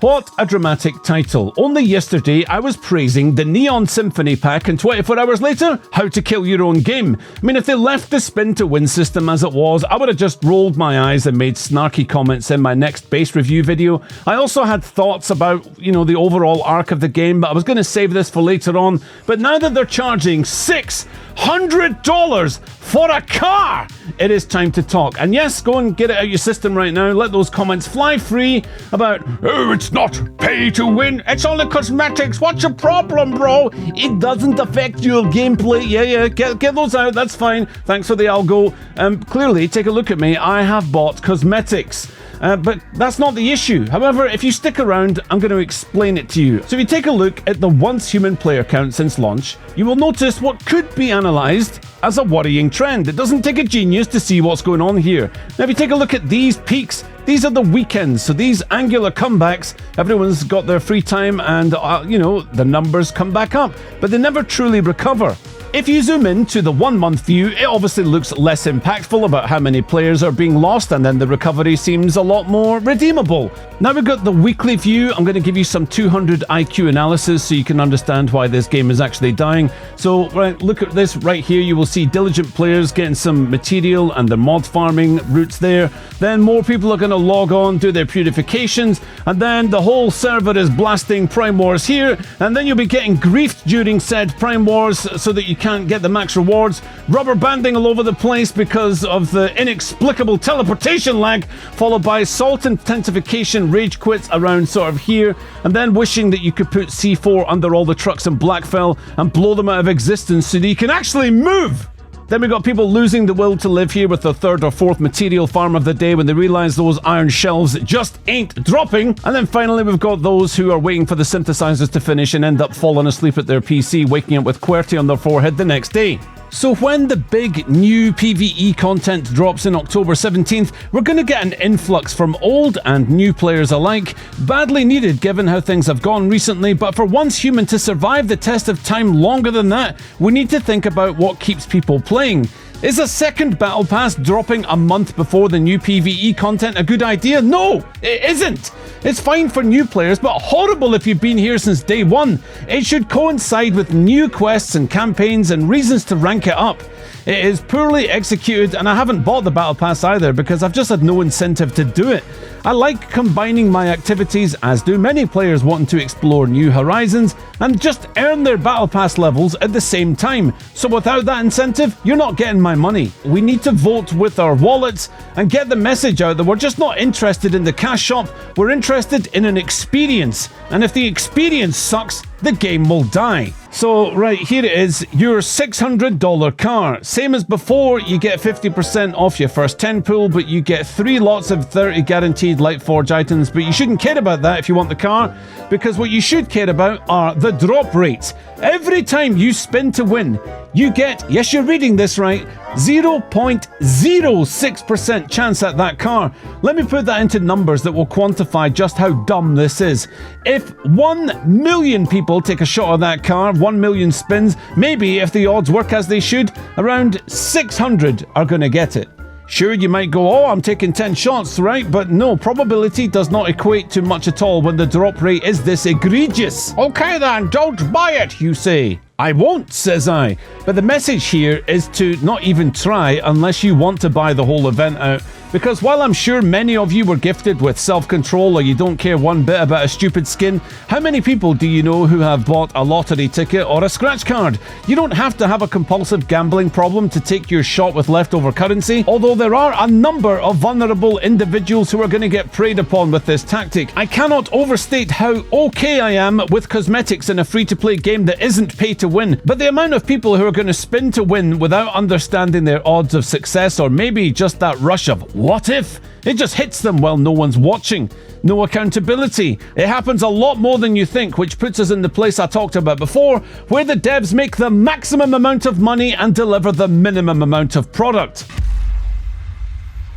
What a dramatic title. Only yesterday I was praising the Neon Symphony pack, and 24 hours later, how to kill your own game. I mean, if they left the spin to win system as it was, I would have just rolled my eyes and made snarky comments in my next base review video. I also had thoughts about, the overall arc of the game, but I was going to save this for later on. But now that they're charging $600 for a car, it is time to talk. And yes, go and get it out your system right now. Let those comments fly free about, oh, it's not pay to win, it's only cosmetics, what's your problem, bro? It doesn't affect your gameplay. Yeah, get those out, that's fine. Thanks for the algo. Clearly, take a look at me, I have bought cosmetics. But that's not the issue. However, if you stick around, I'm going to explain it to you. So if you take a look at the once human player count since launch, you will notice what could be analysed as a worrying trend. It doesn't take a genius to see what's going on here. Now, if you take a look at these peaks, these are the weekends, so these angular comebacks, everyone's got their free time and, the numbers come back up, but they never truly recover. If you zoom in to the 1 month view, it obviously looks less impactful about how many players are being lost, and then the recovery seems a lot more redeemable. Now we've got the weekly view. I'm going to give you some 200 IQ analysis so you can understand why this game is actually dying. So look at this right here. You will see diligent players getting some material and the mod farming routes there. Then more people are going to log on, do their purifications, and then the whole server is blasting Prime Wars here, and then you'll be getting griefed during said Prime Wars so that you can't get the max rewards, rubber banding all over the place because of the inexplicable teleportation lag, followed by salt intensification rage quits around sort of here, and then wishing that you could put C4 under all the trucks in Blackfell and blow them out of existence so that you can actually move. Then we got people losing the will to live here with the third or fourth material farm of the day when they realise those iron shelves just ain't dropping. And then finally we've got those who are waiting for the synthesizers to finish and end up falling asleep at their PC, waking up with QWERTY on their forehead the next day. So when the big new PvE content drops in October 17th, we're going to get an influx from old and new players alike, badly needed given how things have gone recently, but for once human to survive the test of time longer than that, we need to think about what keeps people playing. Is a second battle pass dropping a month before the new PvE content a good idea? No, it isn't. It's fine for new players, but horrible if you've been here since day one. It should coincide with new quests and campaigns and reasons to rank it up. It is poorly executed, and I haven't bought the battle pass either because I've just had no incentive to do it. I like combining my activities, as do many players wanting to explore new horizons and just earn their battle pass levels at the same time. So without that incentive, you're not getting my money. We need to vote with our wallets and get the message out that we're just not interested in the cash shop, we're interested in an experience. And if the experience sucks, the game will die. So right here it is, your $600 car. Same as before, you get 50% off your first 10 pool, but you get 3 lots of 30 guaranteed Lightforge items. But you shouldn't care about that if you want the car, because what you should care about are the drop rates. Every time you spin to win, you get, yes, you're reading this right, 0.06% chance at that car. Let me put that into numbers that will quantify just how dumb this is. If 1 million people take a shot at that car, 1 million spins, maybe if the odds work as they should, around 600 are going to get it. Sure, you might go, oh, I'm taking 10 shots, right? But no, probability does not equate to much at all when the drop rate is this egregious. Okay then, don't buy it, you say. I won't, says I. But the message here is to not even try unless you want to buy the whole event out. Because while I'm sure many of you were gifted with self-control or you don't care one bit about a stupid skin, how many people do you know who have bought a lottery ticket or a scratch card? You don't have to have a compulsive gambling problem to take your shot with leftover currency, although there are a number of vulnerable individuals who are going to get preyed upon with this tactic. I cannot overstate how okay I am with cosmetics in a free-to-play game that isn't pay to win, but the amount of people who are going to spin to win without understanding their odds of success, or maybe just that rush of what if? It just hits them while no one's watching. No accountability. It happens a lot more than you think, which puts us in the place I talked about before, where the devs make the maximum amount of money and deliver the minimum amount of product.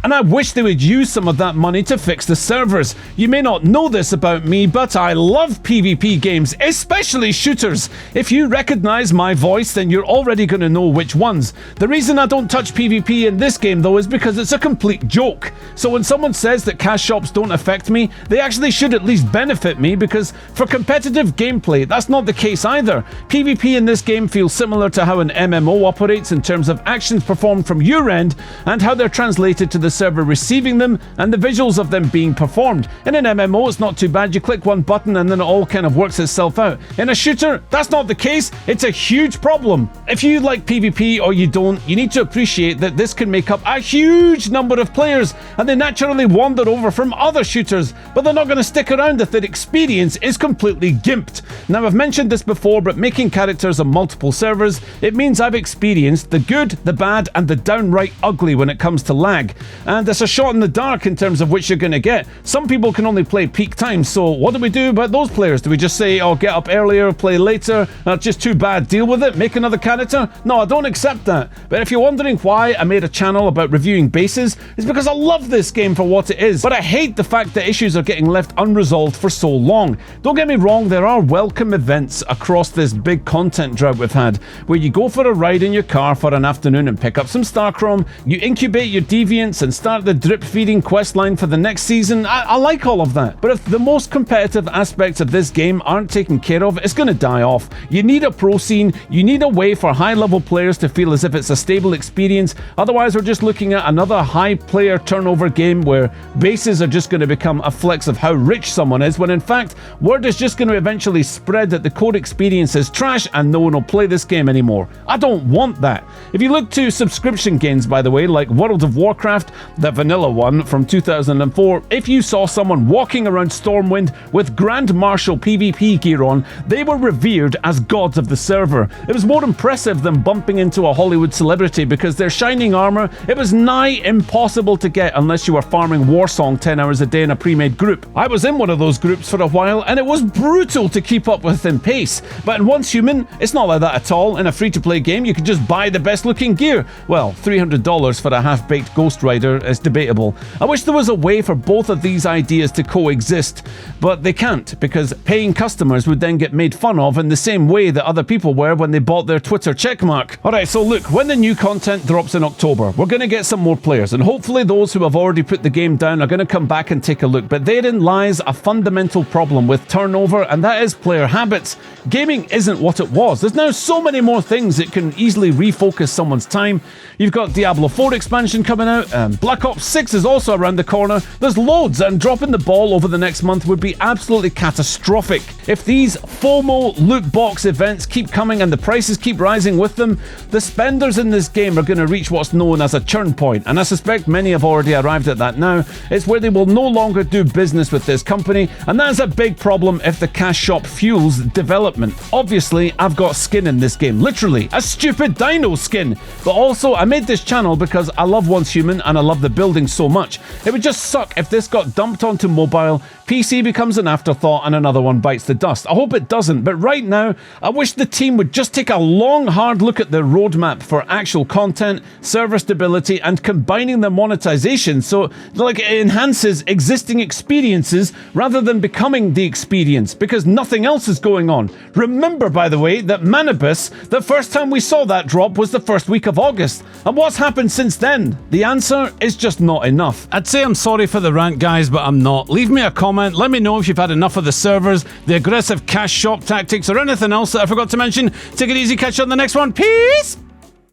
and I wish they would use some of that money to fix the servers. You may not know this about me, but I love PvP games, especially shooters. If you recognize my voice, then you're already going to know which ones. The reason I don't touch PvP in this game though is because it's a complete joke. So when someone says that cash shops don't affect me, they actually should at least benefit me, because for competitive gameplay, that's not the case either. PvP in this game feels similar to how an MMO operates in terms of actions performed from your end and how they're translated to the server receiving them and the visuals of them being performed. In an MMO, it's not too bad. You click one button and then it all kind of works itself out. In a shooter, that's not the case. It's a huge problem. If you like PvP or you don't, you need to appreciate that this can make up a huge number of players, and they naturally wander over from other shooters, but they're not going to stick around if their experience is completely gimped. Now, I've mentioned this before, but making characters on multiple servers, it means I've experienced the good, the bad, and the downright ugly when it comes to lag. And it's a shot in the dark in terms of which you're going to get. Some people can only play peak time, so what do we do about those players? Do we just say, oh, get up earlier, play later, just too bad, deal with it, make another character? No, I don't accept that. But if you're wondering why I made a channel about reviewing bases, it's because I love this game for what it is, but I hate the fact that issues are getting left unresolved for so long. Don't get me wrong, there are welcome events across this big content drought we've had, where you go for a ride in your car for an afternoon and pick up some Starchrome, you incubate your deviants and start the drip feeding quest line for the next season. I like all of that, but if the most competitive aspects of this game aren't taken care of, it's going to die off. You need a pro scene, you need a way for high level players to feel as if it's a stable experience, otherwise we're just looking at another high player turnover game where bases are just going to become a flex of how rich someone is, when in fact word is just going to eventually spread that the core experience is trash and no one will play this game anymore. I don't want that. If you look to subscription games, by the way, like World of Warcraft, the vanilla one from 2004, if you saw someone walking around Stormwind with Grand Marshal PvP gear on, they were revered as gods of the server. It was more impressive than bumping into a Hollywood celebrity, because their shining armor, it was nigh impossible to get unless you were farming Warsong 10 hours a day in a pre-made group. I was in one of those groups for a while and it was brutal to keep up with in pace, but in Once Human, it's not like that at all. In a free-to-play game, you can just buy the best looking gear. Well, $300 for a half-baked Ghost Rider is debatable. I wish there was a way for both of these ideas to coexist, but they can't, because paying customers would then get made fun of in the same way that other people were when they bought their Twitter checkmark. Alright, so look, when the new content drops in October, we're going to get some more players, and hopefully those who have already put the game down are going to come back and take a look, but therein lies a fundamental problem with turnover, and that is player habits. Gaming isn't what it was. There's now so many more things that can easily refocus someone's time. You've got Diablo 4 expansion coming out, Black Ops 6 is also around the corner. There's loads, and dropping the ball over the next month would be absolutely catastrophic. If these FOMO loot box events keep coming and the prices keep rising with them, the spenders in this game are going to reach what's known as a churn point, and I suspect many have already arrived at that now. It's where they will no longer do business with this company, and that is a big problem if the cash shop fuels development. Obviously, I've got skin in this game, literally a stupid dino skin, but also I made this channel because I love Once Human and I love the building so much. It would just suck if this got dumped onto mobile, PC becomes an afterthought, and another one bites the dust. I hope it doesn't, but right now, I wish the team would just take a long, hard look at their roadmap for actual content, server stability, and combining the monetization so it enhances existing experiences rather than becoming the experience, because nothing else is going on. Remember, by the way, that Manibus, the first time we saw that drop was the first week of August. And what's happened since then? The answer is just not enough. I'd say I'm sorry for the rant, guys, but I'm not. Leave me a comment. Let me know if you've had enough of the servers, the aggressive cash shop tactics, or anything else that I forgot to mention. Take it easy. Catch you on the next one. Peace!